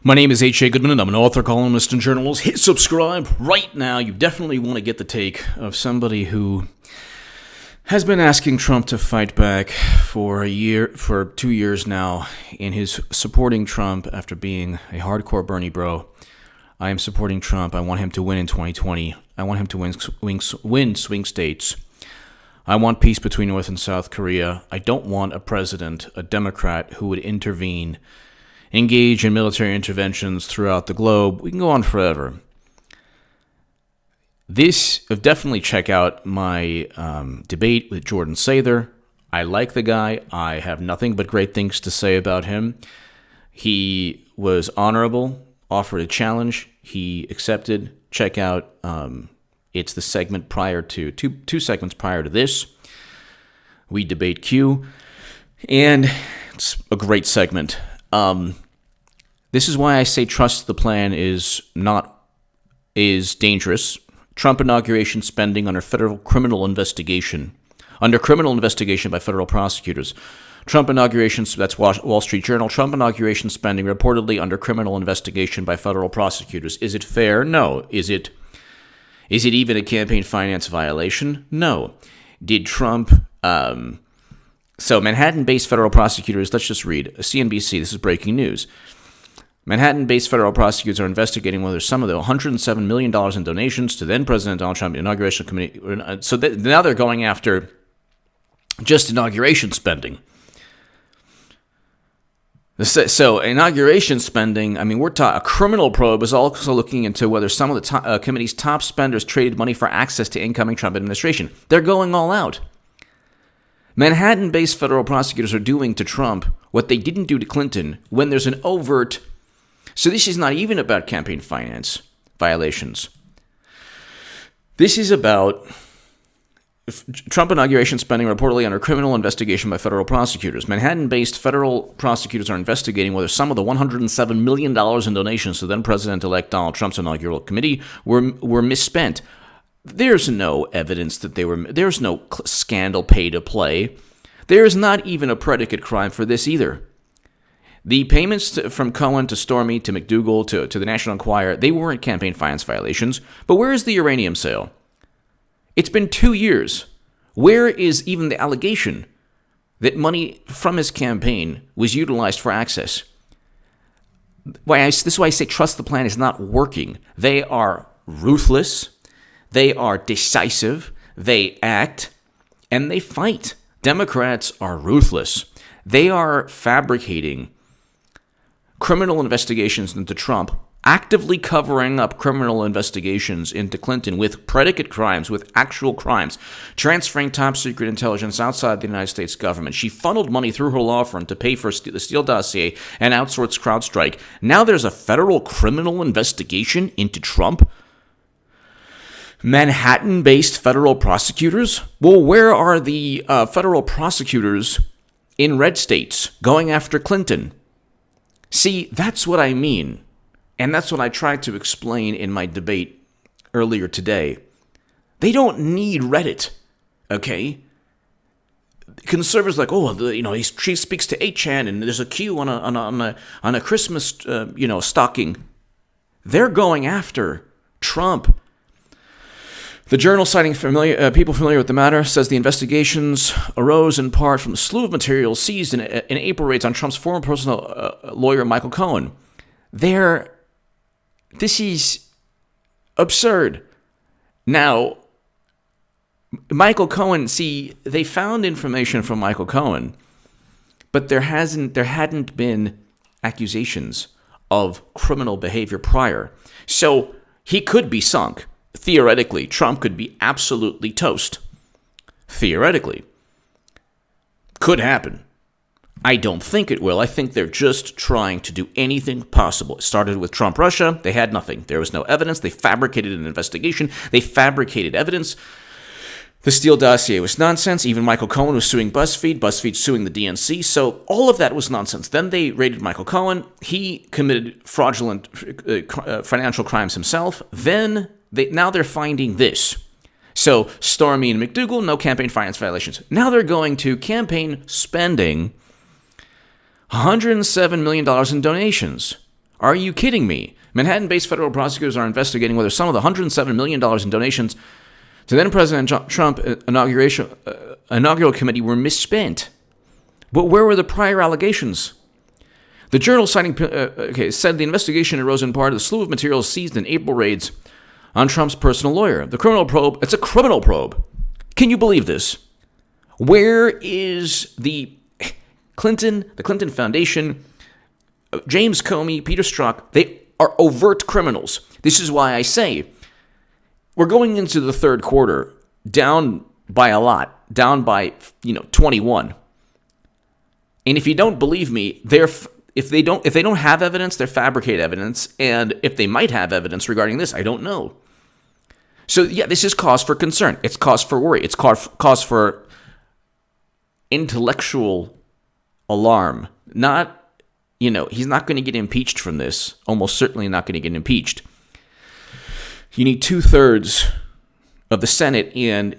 My name is H.A. Goodman, and I'm an author, columnist, and journalist. Hit subscribe right now. You definitely want to get the take of somebody who has been asking Trump to fight back for 2 years now, in his supporting Trump after being a hardcore Bernie bro. I am supporting Trump. I want him to win in 2020. I want him to win swing states. I want peace between North and South Korea. I don't want a president, a Democrat, who would intervene, engage in military interventions throughout the globe. We can go on forever. Definitely check out my debate with Jordan Sather. I like the guy. I have nothing but great things to say about him. He was honorable, offered a challenge. He accepted. Check out, it's the segment prior to, two segments prior to this. We debate Q, and it's a great segment. This is why I say trust the plan is dangerous. Trump inauguration spending under criminal investigation by federal prosecutors. Trump inauguration, that's Wall Street Journal. Trump inauguration spending reportedly under criminal investigation by federal prosecutors. Is it fair? No. Is it even a campaign finance violation? No. Did Trump... So Manhattan-based federal prosecutors, let's just read. CNBC, this is breaking news. Manhattan-based federal prosecutors are investigating whether some of the $107 million in donations to then-President Donald Trump inauguration committee... So now they're going after just inauguration spending. So inauguration spending, I mean, a criminal probe is also looking into whether some of the committee's top spenders traded money for access to incoming Trump administration. They're going all out. Manhattan-based federal prosecutors are doing to Trump what they didn't do to Clinton when there's an overt... So this is not even about campaign finance violations. This is about Trump inauguration spending reportedly under criminal investigation by federal prosecutors. Manhattan-based federal prosecutors are investigating whether some of the $107 million in donations to then-President-elect Donald Trump's inaugural committee were misspent. There's no evidence that there's no scandal pay to play. There's not even a predicate crime for this either. The payments from Cohen to Stormy to McDougal to the National Enquirer, they weren't campaign finance violations. But where is the uranium sale? It's been 2 years. Where is even the allegation that money from his campaign was utilized for access? This is why I say trust the plan is not working. They are ruthless. They are decisive, they act, and they fight. Democrats are ruthless. They are fabricating criminal investigations into Trump, actively covering up criminal investigations into Clinton with predicate crimes, with actual crimes, transferring top secret intelligence outside the United States government. She funneled money through her law firm to pay for the Steele dossier and outsourced CrowdStrike. Now there's a federal criminal investigation into Trump. Manhattan-based federal prosecutors? Well, where are the federal prosecutors in red states going after Clinton? See, that's what I mean. And that's what I tried to explain in my debate earlier today. They don't need Reddit, okay? Conservatives are like, she speaks to 8chan and there's a queue on a Christmas, stocking. They're going after Trump. The Journal, citing people familiar with the matter, says the investigations arose in part from a slew of materials seized in April raids on Trump's former personal lawyer, Michael Cohen. This is absurd. Now, Michael Cohen, they found information from Michael Cohen, but there hadn't been accusations of criminal behavior prior. So he could be sunk. Theoretically, Trump could be absolutely toast. Theoretically. Could happen. I don't think it will. I think they're just trying to do anything possible. It started with Trump-Russia. They had nothing. There was no evidence. They fabricated an investigation. They fabricated evidence. The Steele dossier was nonsense. Even Michael Cohen was suing BuzzFeed. BuzzFeed suing the DNC. So all of that was nonsense. Then they raided Michael Cohen. He committed fraudulent financial crimes himself. Then now they're finding this. So Stormy and McDougal, no campaign finance violations. Now they're going to campaign spending $107 million in donations. Are you kidding me? Manhattan-based federal prosecutors are investigating whether some of the $107 million in donations to then-President Trump inaugural committee were misspent. But where were the prior allegations? The journal said the investigation arose in part of the slew of materials seized in April raids on Trump's personal lawyer. The criminal probe, it's a criminal probe. Can you believe this? Where is the Clinton Foundation, James Comey, Peter Strzok? They are overt criminals. This is why I say we're going into the third quarter down by a lot, down by 21. And if you don't believe me, if they don't have evidence, they're fabricate evidence, and if they might have evidence regarding this, I don't know. So yeah, this is cause for concern. It's cause for worry. It's cause for intellectual alarm. Not, he's not going to get impeached from this. Almost certainly not going to get impeached. You need 2/3 of the Senate, and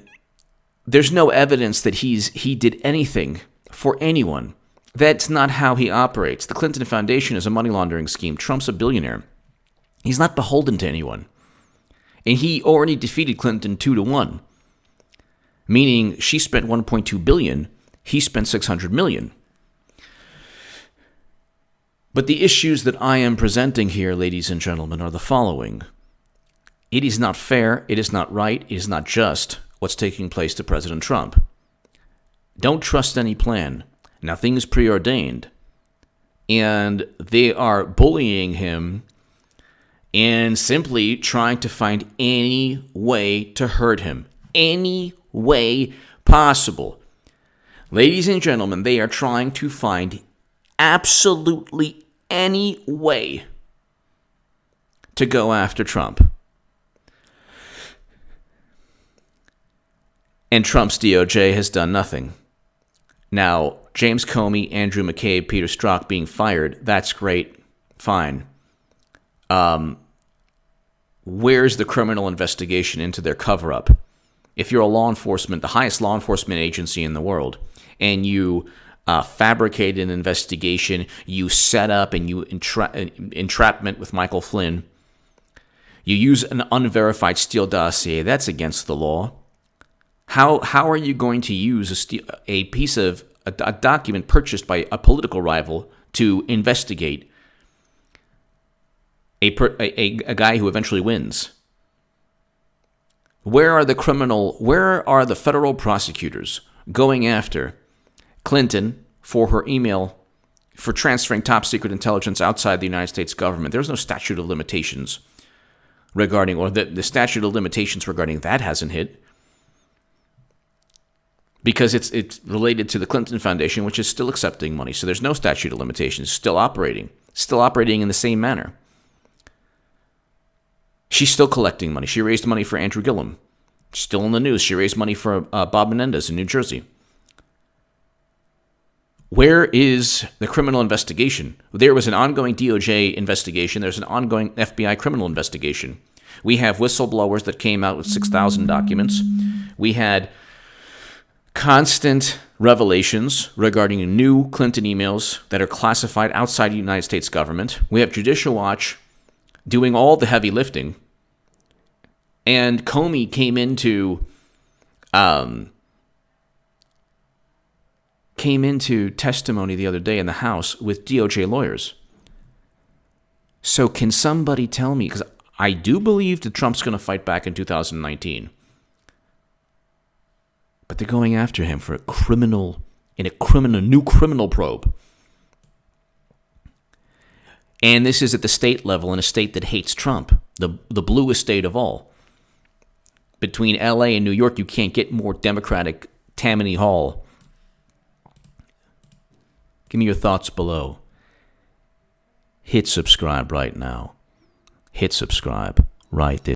there's no evidence that he did anything for anyone. That's not how he operates. The Clinton Foundation is a money laundering scheme. Trump's a billionaire. He's not beholden to anyone. And he already defeated Clinton 2-1, meaning she spent $1.2 billion, he spent $600 million. But the issues that I am presenting here, ladies and gentlemen, are the following. It is not fair, it is not right, it is not just what's taking place to President Trump. Don't trust any plan. Nothing is preordained. And they are bullying him and simply trying to find any way to hurt him. Any way possible. Ladies and gentlemen, they are trying to find absolutely any way to go after Trump. And Trump's DOJ has done nothing. Now, James Comey, Andrew McCabe, Peter Strzok being fired, that's great, fine. Where's the criminal investigation into their cover-up? If you're a law enforcement, the highest law enforcement agency in the world, and you fabricate an investigation, you set up and you entrapment with Michael Flynn, you use an unverified Steele dossier, that's against the law. How are you going to use a piece of a document purchased by a political rival to investigate a guy who eventually wins? Where are the federal prosecutors going after Clinton for her email for transferring top secret intelligence outside the United States government? There's no statute of limitations regarding, or the statute of limitations regarding that hasn't hit, because it's related to the Clinton Foundation, which is still accepting money. So there's no statute of limitations, still operating in the same manner. She's still collecting money. She raised money for Andrew Gillum. Still in the news. She raised money for Bob Menendez in New Jersey. Where is the criminal investigation? There was an ongoing DOJ investigation. There's an ongoing FBI criminal investigation. We have whistleblowers that came out with 6,000 documents. We had constant revelations regarding new Clinton emails that are classified outside the United States government. We have Judicial Watch doing all the heavy lifting. And Comey came into testimony the other day in the House with DOJ lawyers. So can somebody tell me, because I do believe that Trump's going to fight back in 2019, but they're going after him for a new criminal probe. And this is at the state level, in a state that hates Trump, the bluest state of all. Between LA and New York, you can't get more Democratic Tammany Hall. Give me your thoughts below. Hit subscribe right now. Hit subscribe right there.